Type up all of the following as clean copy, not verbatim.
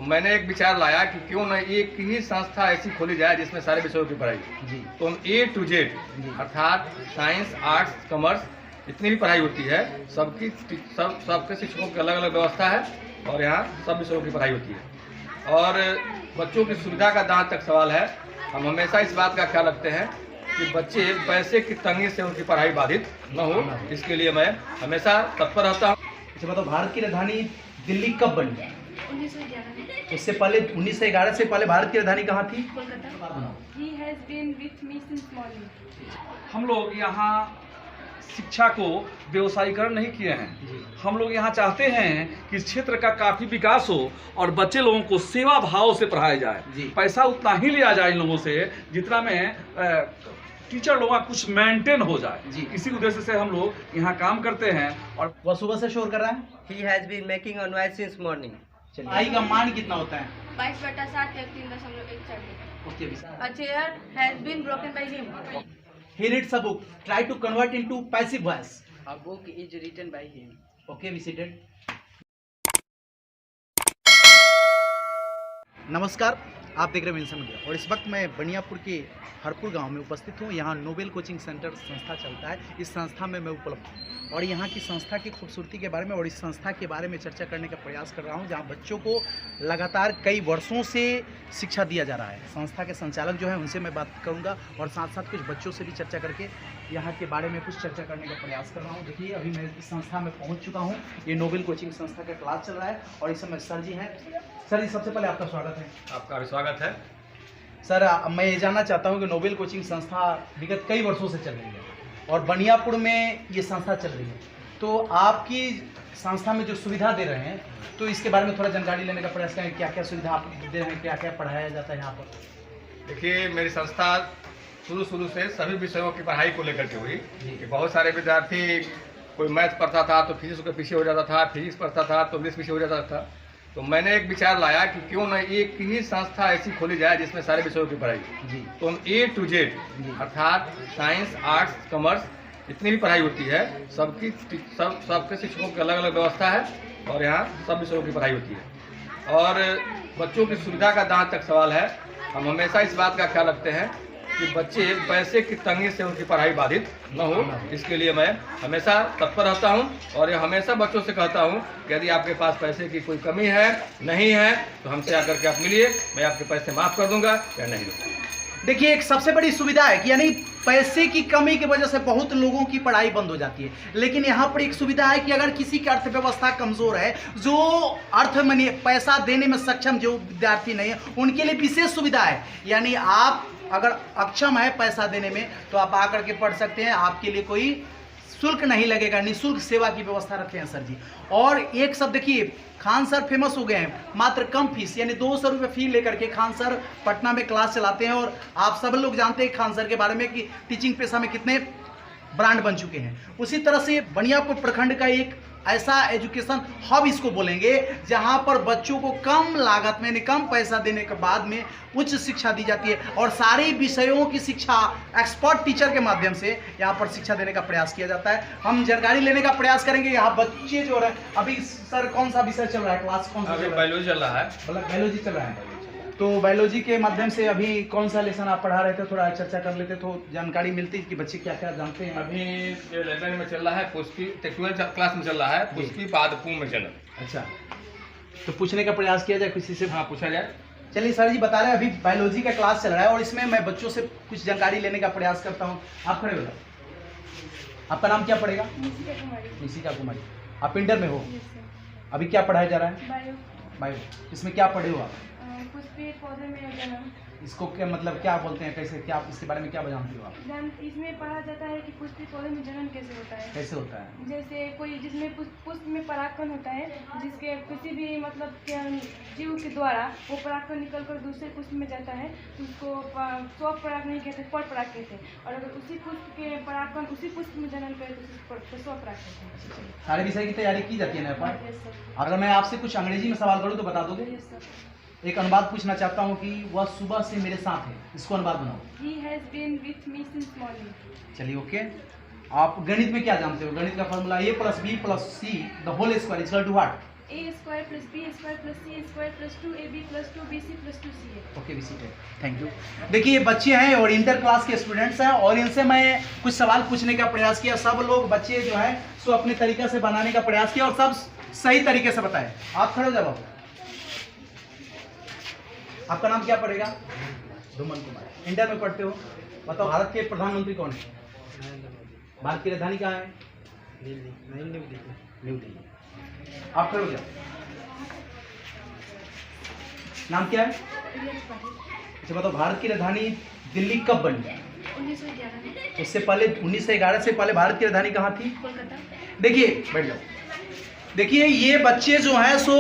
तो मैंने एक विचार लाया कि क्यों न एक ही संस्था ऐसी खोली जाए जिसमें सारे विषयों की पढ़ाई जी। तो हम A to Z अर्थात साइंस, आर्ट्स, कॉमर्स जितनी भी पढ़ाई होती है सबके शिक्षकों की अलग अलग व्यवस्था है और यहाँ सब विषयों की पढ़ाई होती है। और बच्चों की सुविधा का जहाँ तक सवाल है, हम हमेशा इस बात का ख्याल रखते हैं कि बच्चे पैसे की तंगी से उनकी पढ़ाई बाधित न हो, इसके लिए मैं हमेशा तत्पर रहता हूँ। अच्छा बताओ, भारत की राजधानी दिल्ली कब बनी? 1911। उससे पहले 1911 से पहले भारत की राजधानी कहाँ थी? Kolkata. He has been with me since morning. हम लोग यहाँ शिक्षा को व्यवसायीकरण नहीं किए हैं। हम लोग यहाँ चाहते हैं कि इस क्षेत्र का काफ़ी विकास हो और बच्चे लोगों को सेवा भाव से पढ़ाया जाए। पैसा उतना ही लिया जाए इन लोगों से जितना में टीचर लोगों का कुछ मेंटेन हो जाए। इसी उद्देश्य से हम लोग यहाँ काम करते हैं। और वह सुबह से शोर कर रहा है। He has been making a noise since morning. आई का मान कितना होता है? 22/7 या 3.1 okay. A chair has been broken by him. He reads a book. Try to convert into passive voice. A book is written by him. Okay, we seated. नमस्कार, आप देख रहे हैं विंसन मीडिया और इस वक्त मैं बनियापुर के हरपुर गांव में उपस्थित हूं। यहां नोबेल कोचिंग सेंटर संस्था चलता है। इस संस्था में मैं उपलब्ध हूं और यहां की संस्था की खूबसूरती के बारे में और इस संस्था के बारे में चर्चा करने का प्रयास कर रहा हूं, जहां बच्चों को लगातार कई वर्षों से शिक्षा दिया जा रहा है। संस्था के संचालक जो है उनसे मैं बात करूँगा और साथ साथ कुछ बच्चों से भी चर्चा करके यहाँ के बारे में कुछ चर्चा करने का प्रयास कर रहा हूँ। देखिए, अभी मैं इस संस्था में पहुँच चुका हूँ। ये नोबेल कोचिंग संस्था का क्लास चल रहा है और इस समय सर जी हैं। सर जी, सबसे पहले आपका स्वागत है। आपका भी स्वागत है। सर, मैं ये जानना चाहता हूँ कि नोबेल कोचिंग संस्था विगत कई वर्षों से चल रही है और बनियापुर में ये संस्था चल रही है, तो आपकी संस्था में जो सुविधा दे रहे हैं तो इसके बारे में थोड़ा जानकारी लेने का प्रयास करें। क्या क्या सुविधा आप दे रहे हैं, क्या क्या पढ़ाया जाता है यहाँ पर? देखिए, मेरी संस्था शुरू से सभी विषयों की पढ़ाई को लेकर के हुई कि बहुत सारे विद्यार्थी कोई मैथ पढ़ता था तो फिजिक्स के पीछे हो जाता था, फिजिक्स पढ़ता था तो इंग्लिश पीछे हो जाता था। तो मैंने एक विचार लाया कि क्यों न एक ही संस्था ऐसी खोली जाए जिसमें सारे विषयों की पढ़ाई जी। तो हम A to Z अर्थात साइंस, आर्ट्स, कॉमर्स जितनी भी पढ़ाई होती है सबके शिक्षकों की अलग अलग व्यवस्था है और यहाँ सब विषयों की पढ़ाई होती है। और बच्चों की सुविधा का जहाँ तक सवाल है, हम हमेशा इस बात का ख्याल रखते हैं कि बच्चे पैसे की तंगी से उनकी पढ़ाई बाधित न हो, इसके लिए मैं हमेशा तत्पर रहता हूं और ये हमेशा बच्चों से कहता हूं कि यदि आपके पास पैसे की कोई कमी है, नहीं है, तो हमसे आकर के आप मिलिए, मैं आपके पैसे माफ़ कर दूंगा या नहीं दूंगा। देखिए, एक सबसे बड़ी सुविधा है कि यानी पैसे की कमी की वजह से बहुत लोगों की पढ़ाई बंद हो जाती है, लेकिन यहाँ पर एक सुविधा है कि अगर किसी की अर्थव्यवस्था कमज़ोर है, जो पैसा देने में सक्षम जो विद्यार्थी नहीं है, उनके लिए विशेष सुविधा है। यानी आप अगर अक्षम है पैसा देने में तो आप आकर के पढ़ सकते हैं, आपके लिए कोई शुल्क नहीं लगेगा, निःशुल्क सेवा की व्यवस्था रखते हैं सर जी। और एक सब देखिए, खान सर फेमस हो गए हैं, मात्र कम फीस यानी 200 रुपये फी लेकर के खान सर पटना में क्लास चलाते हैं। और आप सब लोग जानते हैं खान सर के बारे में कि टीचिंग पेशा में कितने ब्रांड बन चुके हैं। उसी तरह से बनियापुर प्रखंड का एक ऐसा एजुकेशन हब इसको बोलेंगे जहां पर बच्चों को कम लागत में कम पैसा देने के बाद में उच्च शिक्षा दी जाती है और सारे विषयों की शिक्षा एक्सपर्ट टीचर के माध्यम से यहां पर शिक्षा देने का प्रयास किया जाता है। हम जानकारी लेने का प्रयास करेंगे। यहाँ बच्चे जो है, अभी सर कौन सा विषय चल रहा है, क्लास कौन सा? बायोलॉजी चल रहा है। मतलब बायोलॉजी चल रहा है। तो बायोलॉजी के माध्यम से अभी कौन सा लेसन आप पढ़ा रहे थे, थोड़ा चर्चा कर लेते तो जानकारी मिलती कि बच्चे क्या क्या जानते हैं। अभी ये लेसन में चल रहा है, पुष्पी 12th क्लास में चल रहा है, पुष्पी पादपू में चल रहा है। अच्छा, तो पूछने का प्रयास किया जाए किसी से? हाँ, पूछा जाए। चलिए सर जी, बता रहे हैं अभी बायोलॉजी का क्लास चल रहा है और इसमें मैं बच्चों से कुछ जानकारी लेने का प्रयास करता हूँ। आप खड़े हो जाओ। आपका नाम क्या पड़ेगा? निशिका कुमारी। आप इंटर में हो? अभी क्या पढ़ाया जा रहा है? बायो। इसमें क्या पढ़े हो आप? पुष्पी पौधे में जन्म। इसको क्या मतलब, क्या बोलते हैं, कैसे, क्या इसके बारे में क्या जानती हो आप? इसमें पढ़ा जाता है कि पुष्पी पौधे में जन्म कैसे होता है। कैसे होता है? जैसे कोई जिसमें पुष्प में परागकण होता है, जिसके किसी भी मतलब जीव के द्वारा वो परागकण निकल कर दूसरे पुष्प में जाता है, तो उसको स्व पराग नहीं कहते, पर पराग कहते हैं। और अगर उसी पुष्प के परागकण उसी पुष्प में जन्म करे तो स्व पराग कहते हैं। सारे विषय की तैयारी की जाती है ना पर? अगर मैं आपसे कुछ अंग्रेजी में सवाल करूँ तो बता दोगे? एक अनुवाद पूछना चाहता हूँ कि वह सुबह से मेरे साथ है, इसको अनुवाद बनाओ। He has been with me since morning. चलिए, ओके। आप गणित में क्या जानते हो? गणित का formula a + b + c the whole square equal to what? A² + B² + C² + 2AB + 2BC + 2CA। Okay BC take, thank you. देखिए ये बच्चे हैं और इंटर क्लास के स्टूडेंट्स हैं और इनसे मैं कुछ सवाल पूछने का प्रयास किया। सब लोग बच्चे जो हैं सो अपने तरीके से बनाने का प्रयास किया और सब सही तरीके से बताए। आप खड़े हो जाओ बाबू। आपका नाम क्या पड़ेगा? धूमन कुमार। इंटर में पढ़ते हो। बताओ भारत के प्रधानमंत्री कौन है? भारत की राजधानी कहाँ है? न्यू दिल्ली। आप खड़े हो जाओ। नाम क्या है? अच्छा बताओ भारत की राजधानी दिल्ली कब बनी? 1911 में। उससे पहले 1911 से पहले भारत की राजधानी कहाँ थी? कोलकाता। देखिए बैठ जाओ। देखिए ये बच्चे जो हैं सो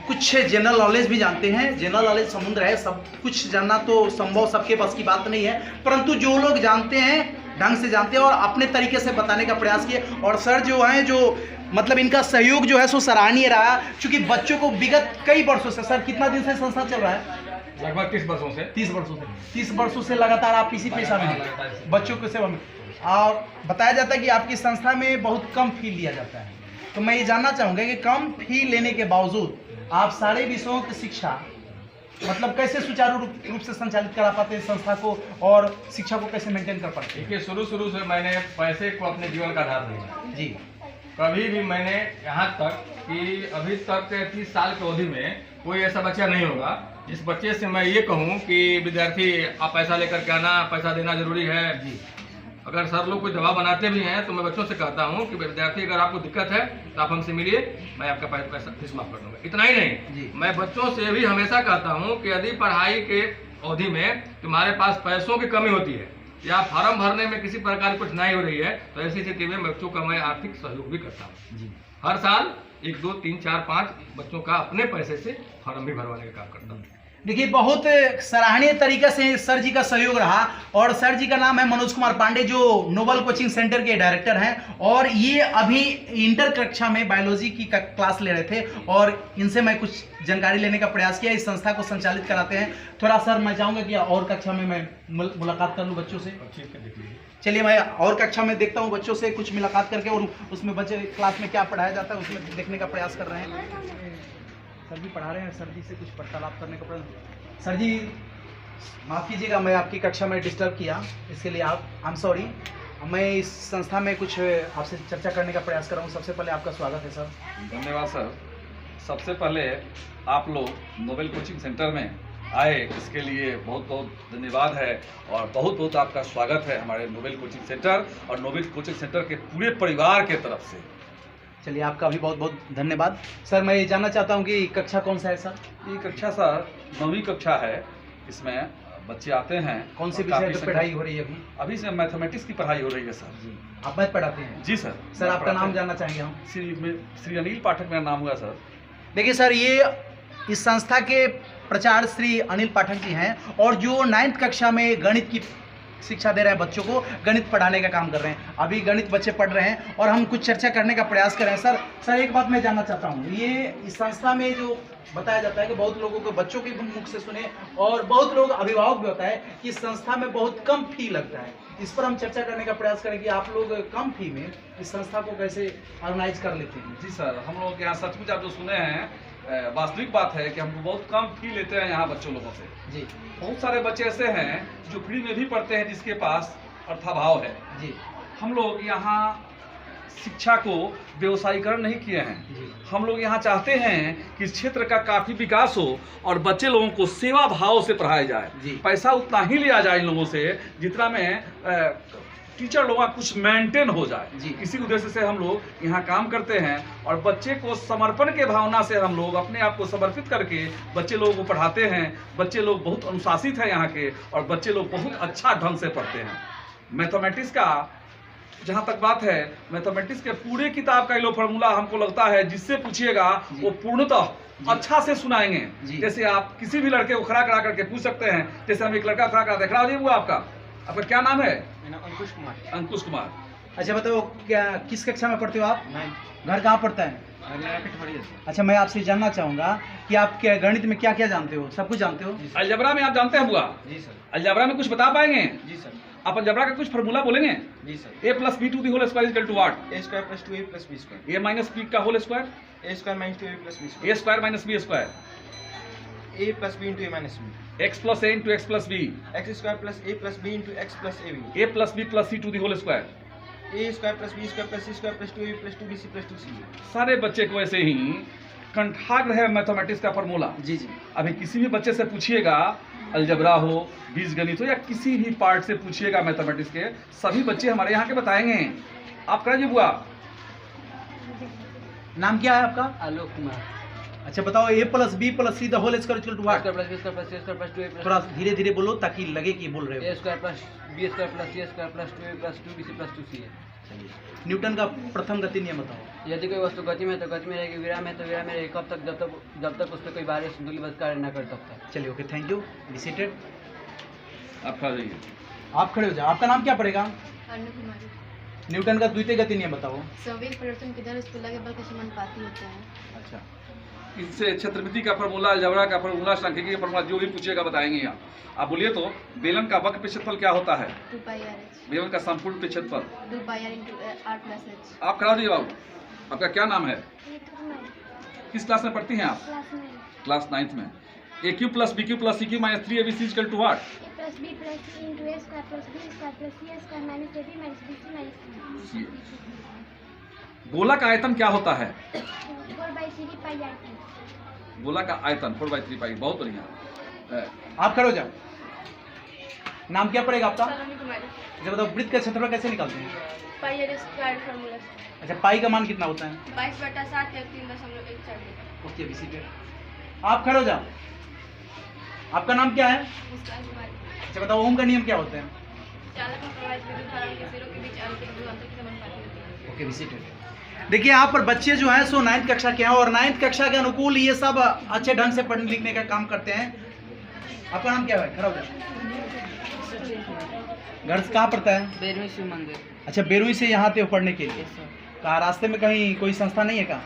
कुछ जनरल नॉलेज भी जानते हैं। जनरल नॉलेज समुद्र है, सब कुछ जानना तो संभव सबके पास की बात नहीं है, परंतु जो लोग जानते हैं ढंग से जानते हैं और अपने तरीके से बताने का प्रयास किए। और सर जो हैं जो मतलब इनका सहयोग जो है सो सराहनीय रहा, क्योंकि बच्चों को विगत कई वर्षों से, सर कितना दिन से संस्था चल रहा है? लगभग 30 वर्षों से। 30 वर्षों से। 30 वर्षों से लगातार आप इसी पेशा में हैं, बच्चों की सेवा में। और बताया जाता है कि आपकी संस्था में बहुत कम फी लिया जाता है, तो मैं ये जानना चाहूँगा कि कम फी लेने के बावजूद आप सारे विषयों की शिक्षा मतलब कैसे सुचारू रूप से संचालित करा पाते हैं संस्था को और शिक्षा को कैसे मेंटेन कर पाते हैं? देखिए शुरू से मैंने पैसे को अपने जीवन का आधार नहीं माना। जी। कभी भी मैंने यहाँ तक कि अभी तक के 30 साल की अवधि में कोई ऐसा बच्चा नहीं होगा जिस बच्चे से मैं ये कहूँ कि विद्यार्थी आप पैसा लेकर के आना, पैसा देना जरूरी है। जी। अगर सर लोग कोई दबाव बनाते भी हैं तो मैं बच्चों से कहता हूँ कि विद्यार्थी अगर आपको दिक्कत है तो आप हमसे मिलिए, मैं आपका पैसा फीस माफ कर दूंगा। इतना ही नहीं, मैं बच्चों से भी हमेशा कहता हूँ कि यदि पढ़ाई के अवधि में तुम्हारे पास पैसों की कमी होती है या फॉर्म भरने में किसी प्रकार की कुछ नहीं हो रही है तो ऐसी स्थिति में बच्चों का मैं आर्थिक सहयोग भी करता हूँ। हर साल 1, 2, 3, 4, 5 बच्चों का अपने पैसे से फॉर्म भी भरवाने का काम करता हूँ। देखिए बहुत सराहनीय तरीके से सर जी का सहयोग रहा और सर जी का नाम है मनोज कुमार पांडे जो नोबल कोचिंग सेंटर के डायरेक्टर हैं और ये अभी इंटर कक्षा में बायोलॉजी की क्लास ले रहे थे और इनसे मैं कुछ जानकारी लेने का प्रयास किया। इस संस्था को संचालित कराते हैं। थोड़ा सर मैं चाहूँगा कि और कक्षा में मैं मुलाकात कर लूँ बच्चों से। चलिए मैं और कक्षा में देखता हूँ बच्चों से कुछ मुलाकात करके और उसमें बच्चे क्लास में क्या पढ़ाया जाता है उसमें देखने का प्रयास कर रहे हैं। सर जी पढ़ा रहे हैं, सर जी से कुछ वार्तालाप करने का प्रयास। सर जी माफ़ कीजिएगा मैं आपकी कक्षा में डिस्टर्ब किया, इसके लिए आई एम सॉरी। मैं इस संस्था में कुछ आपसे चर्चा करने का प्रयास कर रहा हूँ। सबसे पहले आपका स्वागत है सर। धन्यवाद सर। सबसे पहले आप लोग नोबेल कोचिंग सेंटर में आए इसके लिए बहुत बहुत धन्यवाद है और बहुत बहुत आपका स्वागत है हमारे नोबेल कोचिंग सेंटर और नोबेल कोचिंग सेंटर के पूरे परिवार के तरफ से। चलिए आपका भी बहुत बहुत धन्यवाद। सर मैं ये जानना चाहता हूँ कि कक्षा कौन सा है सर? ये कक्षा सर 9वीं कक्षा है। इसमें बच्चे आते हैं। कौन से विषय पर पढ़ाई हो रही है अभी? अभी से मैथमेटिक्स की पढ़ाई हो रही है सर। जी। आप मैथ पढ़ाते हैं? जी सर। सर आपका नाम जानना चाहेंगे हम? श्री अनिल पाठक मेरा नाम हुआ सर। देखिए सर ये इस संस्था के प्राचार्य श्री अनिल पाठक जी हैं और जो 9th कक्षा में गणित की शिक्षा दे रहे हैं, बच्चों को गणित पढ़ाने का काम कर रहे हैं। अभी गणित बच्चे पढ़ रहे हैं और हम कुछ चर्चा करने का प्रयास कर रहे हैं। सर एक बात मैं जानना चाहता हूँ, ये इस संस्था में जो बताया जाता है कि बहुत लोगों को बच्चों के मुख से सुने और बहुत लोग अभिभावक भी होता है कि इस संस्था में बहुत कम फी लगता है। इस पर हम चर्चा करने का प्रयास करें कि आप लोग कम फी में इस संस्था को कैसे ऑर्गेनाइज कर लेते हैं। जी सर, हम लोग यहाँ सचमुच आप जो सुने हैं वास्तविक बात है कि हम बहुत कम फी लेते हैं यहाँ बच्चों लोगों से। जी। बहुत सारे बच्चे ऐसे हैं जो फ्री में भी पढ़ते हैं जिसके पास अर्थाभाव है। जी। हम लोग यहाँ शिक्षा को व्यवसायीकरण नहीं किए हैं। हम लोग यहाँ चाहते हैं कि इस क्षेत्र का काफ़ी विकास हो और बच्चे लोगों को सेवा भाव से पढ़ाया जाए। पैसा उतना ही लिया जाए इन लोगों से जितना में टीचर लोगों का कुछ मेंटेन हो जाए। इसी उद्देश्य से हम लोग यहाँ काम करते हैं और बच्चे को समर्पण के भावना से हम लोग अपने आप को समर्पित करके बच्चे लोगों को पढ़ाते हैं। बच्चे लोग बहुत अनुशासित हैं यहाँ के और बच्चे लोग बहुत अच्छा ढंग से पढ़ते हैं। मैथमेटिक्स का जहाँ तक बात है, मैथमेटिक्स के पूरे किताब का ये फॉर्मूला हमको लगता है जिससे पूछिएगा वो पूर्णतः अच्छा से सुनाएंगे। जैसे आप किसी भी लड़के को खड़ा करा करके पूछ सकते हैं। जैसे हम एक लड़का खड़ा करा देख रहा हो वो आपका क्या नाम है? अंकुश कुमार। अंकुश कुमार। अच्छा बताओ क्या किस कक्षा में पढ़ते हो आप? घर कहाँ पढ़ता है? अच्छा मैं आपसे जानना चाहूँगा कि आप गणित में क्या क्या जानते हो? सब कुछ जानते हो? अलजबरा में आप जानते हैं बुआ? जी सर। अलजबरा में कुछ बता पाएंगे? जी सर। आप अलजेब्रा का कुछ फार्मूला बोलेंगे? जी sir. a plus B to the whole square equal to what? A square plus 2a plus B square. a minus b का whole square? A square minus 2a plus B a square. Square minus b square. A plus B into A minus B. x plus a into x plus b। X square plus A plus B into X plus A B. a plus b plus c to the whole square. A square plus B square plus C square plus 2a plus 2bc plus 2c। सारे बच्चे को ऐसे ही कंठाग्र है mathematics का formula. जी जी। अभी किसी भी बच्चे से पूछिएगा, अलजबरा हो, बीजगणित हो, या किसी भी पार्ट से पूछिएगा मैथमेटिक्स के, सभी बच्चे हमारे यहाँ के बताएंगे। आप कह बुआ, नाम क्या है आपका? आलोक कुमार। अच्छा बताओ, a plus B plus C the whole square equal to what? Square plus B square plus C square plus 2a plus थोड़ा धीरे धीरे बोलो ताकि लगे कि बोल रहे ए हो। Square plus B square plus C square plus 2a plus 2bc plus 2c है। न्यूटन का प्रथम गति नियम बताओ। यदि कोई वस्तु गति में है तो गति में रहेगी, विराम है तो विराम में रहेगी, कब तक? जब तक उस पर कोई बाहरी संतुलित कार्य न कर सकता। चलिए okay, thank you. Be seated. आप खा जाइए। आप खड़े हो जाओ। आपका नाम क्या पड़ेगा? अनु कुमारी। न्यूटन का द्वितीय गति नियम बताओ। संवेग परिवर्तन की दर स्थिरता के बल के समानुपाती होता है। अच्छा, इससे क्षेत्रमिति का फार्मूला, अलजबरा का फार्मूला, सांख्यिकी का फार्मूला, जो भी पूछिएगा बताएंगे यहाँ। आप बोलिए तो, बेलन का वक्र क्षेत्रफल क्या होता है? 2πr/h। बेलन का संपूर्ण क्षेत्रफल। 2πr × r + h। आप खड़ा दीजिए बाबू। आपका क्या नाम है? किस क्लास में पढ़ती हैं आप? क्लास 9th में। A cube plus B cube plus C cube minus 3abc equal to what? गोला का आयतन क्या होता है? गोला का आयतन 4/3π। बहुत बढ़िया। आप खड़े हो जाओ। नाम क्या पड़ेगा आपका? सलोनी कुमारी। अच्छा बताओ, वृत्त का क्षेत्रफल कैसे निकालते हैं? Pi square formula. अच्छा, पाई का मान कितना होता है? 22/7 या 3.14। Okay, be seated. आप खड़े हो जाओ। आपका नाम क्या है? मुस्कान कुमारी। अच्छा बताओ, ओम का नियम क्या होता है? चालक में प्रवाहित विद्युत धारा के सिरों के बीच अंतर के समानुपाती होती है। Okay, be seated. देखिए यहाँ पर बच्चे जो हैं सो 9th कक्षा के हैं और 9th कक्षा के अनुकूल ये सब अच्छे ढंग से पढ़ने लिखने का काम करते हैं। आपका नाम क्या है? खड़ा हो जाओ। घर से कहाँ पढ़ता है? बेरवी शिव मंदिर। अच्छा, बेरुई से यहाँ आते हो पढ़ने के लिए? कहाँ रास्ते में कहीं कोई संस्था नहीं है? कहाँ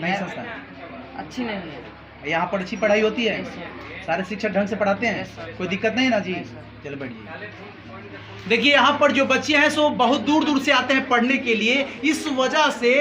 नहीं संस्था? अच्छी नहीं है। यहाँ पर अच्छी पढ़ाई होती है? सारे शिक्षक ढंग से पढ़ाते हैं? कोई दिक्कत नहीं है ना जी? चलो बढ़िया। देखिए यहाँ पर जो बच्चे हैं सो बहुत दूर दूर से आते हैं पढ़ने के लिए। इस वजह से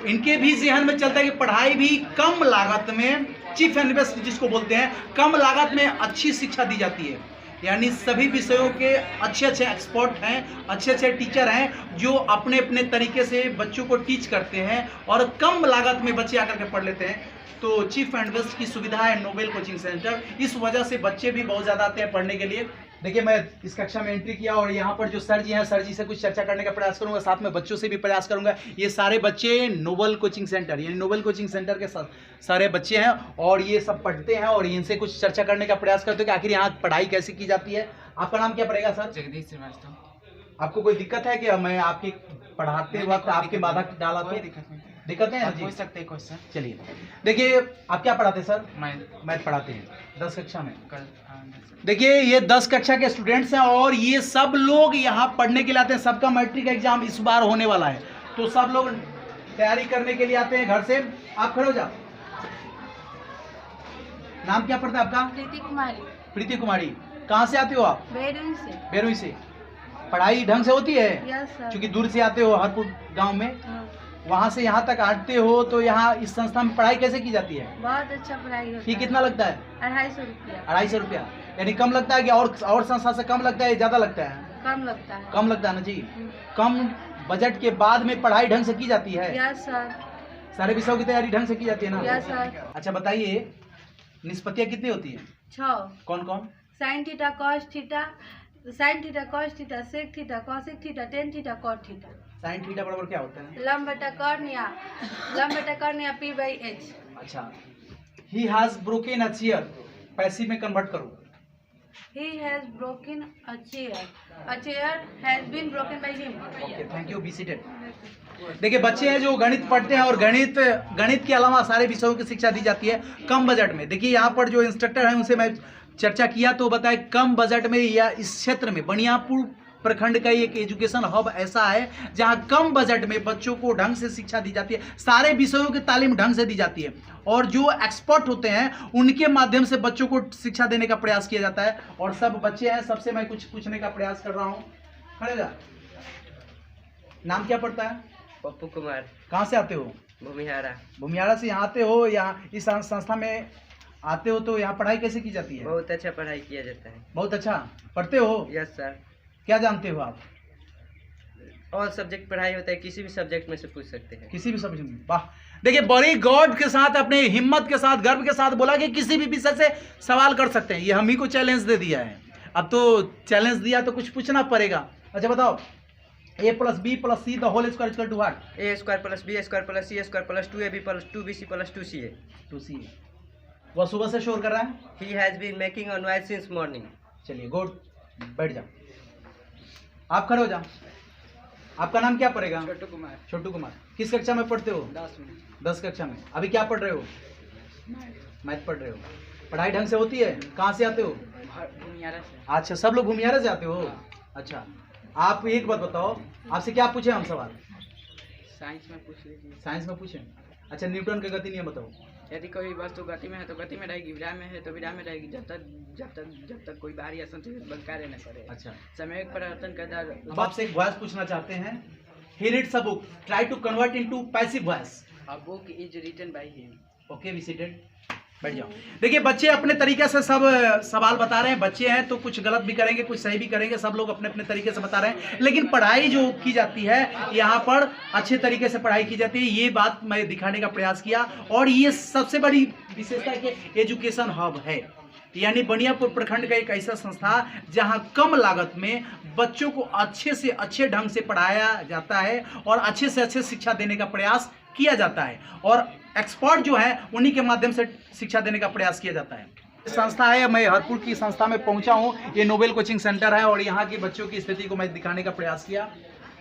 इनके भी जहन में चलता है कि पढ़ाई भी कम लागत में, चीप एंड बेस्ट जिसको बोलते हैं, कम लागत में अच्छी शिक्षा दी जाती है। यानी सभी विषयों के अच्छे अच्छे एक्सपर्ट हैं, अच्छे अच्छे टीचर हैं जो अपने अपने तरीके से बच्चों को टीच करते हैं और कम लागत में बच्चे आकर के पढ़ लेते हैं। तो चीफ एंड बेस्ट की सुविधा है नोबेल कोचिंग सेंटर। इस वजह से बच्चे भी बहुत ज़्यादा आते हैं पढ़ने के लिए। देखिए मैं इस कक्षा में एंट्री किया और यहाँ पर जो सर जी हैं, सर जी से कुछ चर्चा करने का प्रयास करूंगा, साथ में बच्चों से भी प्रयास करूंगा। ये सारे बच्चे नोबेल कोचिंग सेंटर यानी नोबेल कोचिंग सेंटर के सारे बच्चे हैं और ये सब पढ़ते हैं और इनसे कुछ चर्चा करने का प्रयास करते हैं कि आखिर यहाँ पढ़ाई कैसे की जाती है। आपका नाम क्या पड़ेगा सर? जगदीश श्रीवास्तव। आपको कोई दिक्कत है कि मैं आपकी पढ़ाते वक्त आपके बाधा डाला तो? दिक्कत है जी? पूछ सकते हैं क्वेश्चन। चलिए देखिए, आप क्या पढ़ाते हैं सर? मैं मैथ पढ़ाते हैं 10 कक्षा में। कल देखिए ये 10 कक्षा के स्टूडेंट्स हैं और ये सब लोग यहाँ पढ़ने के लिए आते हैं। सबका मैट्रिक एग्जाम इस बार होने वाला है तो सब लोग तैयारी करने के लिए आते हैं घर से। आप खड़े हो जाओ। नाम क्या पड़ता है आपका? प्रीति कुमारी। प्रीति कुमारी। कहाँ से आते हो आप? बेरुई से। बेरुई से। पढ़ाई ढंग से होती है? Yes sir. क्योंकि दूर से आते हो हरपुर गांव में, हाँ। वहाँ से यहाँ तक आते हो तो यहाँ इस संस्था में पढ़ाई कैसे की जाती है? बहुत अच्छा पढ़ाई होता फी कितना लगता है? 250 रुपया। 250 रुपया। यानी कम लगता है कि और संस्था से कम लगता है, ज़्यादा लगता है? कम लगता है। कम लगता है ना जी। कम बजट के बाद में पढ़ाई ढंग से की जाती है? Yes sir. सारे विषयों की तैयारी ढंग से की जाती है ना? Yes sir. अच्छा बताइए, निष्पत्तियाँ कितनी होती है? 6। कौन कौन? Sine theta cos theta, sine theta cos theta, sec theta cosec theta, tan theta cot theta. Sine theta बराबर क्या होता है? लंब बटा कॉर्निया p/h। अच्छा, he has broken a chair passive में कन्वर्ट करो। He has broken a chair. A chair has been broken by him. Okay, thank you. Be seated. देखिए बच्चे हैं जो गणित पढ़ते हैं और गणित के अलावा सारे विषयों की शिक्षा दी जाती है कम बजट में। देखिए यहाँ पर जो इंस्ट्रक्टर हैं उनसे मैं चर्चा किया तो बताए कम बजट में या इस क्षेत्र में बनियापुर प्रखंड का एक एजुकेशन हब ऐसा है जहां कम बजट में बच्चों को ढंग से शिक्षा दी जाती है, सारे विषयों की तालीम ढंग से दी जाती है और जो एक्सपर्ट होते हैं उनके माध्यम से बच्चों को शिक्षा देने का प्रयास किया जाता है। और सब बच्चे हैं, सबसे मैं कुछ पूछने का प्रयास कर रहा हूँ। खड़े जा। नाम क्या पड़ता है? पप्पू कुमार, कहाँ से आते हो? भूमिहारा। भूमिहारा से यहाँ आते हो, यहाँ इस संस्था में आते हो तो यहाँ पढ़ाई कैसे की जाती है? बहुत अच्छा पढ़ाई किया जाता है। बहुत अच्छा पढ़ते हो? Yes sir. क्या जानते हो आप? ऑल सब्जेक्ट पढ़ाई होता है, किसी भी सब्जेक्ट में से पूछ सकते हैं। किसी भी सब्जेक्ट में? वाह, देखिए बड़ी गौर के साथ, अपने हिम्मत के साथ, गर्व के साथ बोला कि किसी भी विषय से सवाल कर सकते हैं। ये हम ही को चैलेंज दे दिया है, अब तो चैलेंज दिया तो कुछ पूछना पड़ेगा। अच्छा बताओ, a + b + c the whole square equal to what? a² + b² + c² + 2ab + 2bc + 2ca। 2c। वो सुबह से शोर कर रहा है? He has been making a noise since morning। चलिए गुड, बैठ जाओ। आप खड़े हो जाओ। आपका नाम क्या पड़ेगा? छोटू कुमार। छोटू कुमार। किस कक्षा में पढ़ते हो? 10 में। 10 कक्षा में। अभी क्या पढ़ रहे हो? मैथ पढ़ रहे हो। पढ़ाई ढंग से होती है? कहाँ से आते हो? भूमिहारा से। अच्छा, सब लोग भूमिहारा से आते हो? अच्छा, आप एक बात बताओ, आपसे क्या पूछे हम सवाल? साइंस में पूछ लीजिए। साइंस में पूछे? अच्छा, न्यूटन के गति नियम बताओ। यदि कोई वस्तु गति में है तो गति में रहेगी, विराम में है तो विराम में रहेगी, जब तक कोई बाहरी या संतुलित कार्य न करे। अच्छा, समय परिवर्तन का दर। अब आपसे एक वॉइस पूछना चाहते हैं। He reads a book, try to convert into passive voice। A book is written by him। Okay, we seated। बैठ जाओ। देखिए बच्चे अपने तरीके से सब सवाल बता रहे हैं। बच्चे हैं तो कुछ गलत भी करेंगे, कुछ सही भी करेंगे, सब लोग अपने अपने तरीके से बता रहे हैं, लेकिन पढ़ाई जो की जाती है यहाँ पर अच्छे तरीके से पढ़ाई की जाती है, ये बात मैं दिखाने का प्रयास किया। और ये सबसे बड़ी विशेषता है कि एजुकेशन हब है, यानी बनियापुर प्रखंड का एक ऐसा संस्था जहाँ कम लागत में बच्चों को अच्छे से अच्छे ढंग से पढ़ाया जाता है और अच्छे से अच्छे शिक्षा देने का प्रयास किया जाता है और एक्सपर्ट जो है उन्हीं के माध्यम से शिक्षा देने का प्रयास किया जाता है। संस्था है, मैं हरपुर की संस्था में पहुंचा हूं। ये नोबेल कोचिंग सेंटर है और यहाँ की बच्चों की स्थिति को मैं दिखाने का प्रयास किया।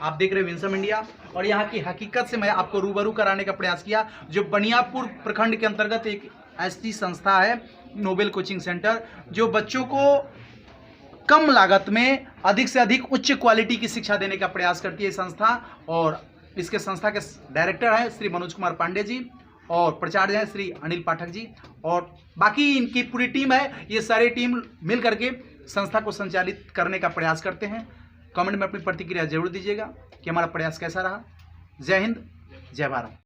आप देख रहे हैं विंसम इंडिया, और यहाँ की हकीकत से मैं आपको रूबरू कराने का प्रयास किया। जो बनियापुर प्रखंड के अंतर्गत एक ऐसी संस्था है नोबेल कोचिंग सेंटर, जो बच्चों को कम लागत में अधिक से अधिक उच्च क्वालिटी की शिक्षा देने का प्रयास करती है संस्था। और इसके संस्था के डायरेक्टर हैं श्री मनोज कुमार पांडे जी और प्राचार्य हैं श्री अनिल पाठक जी, और बाकी इनकी पूरी टीम है। ये सारी टीम मिल करके संस्था को संचालित करने का प्रयास करते हैं। कमेंट में अपनी प्रतिक्रिया जरूर दीजिएगा कि हमारा प्रयास कैसा रहा। जय हिंद, जय भारत।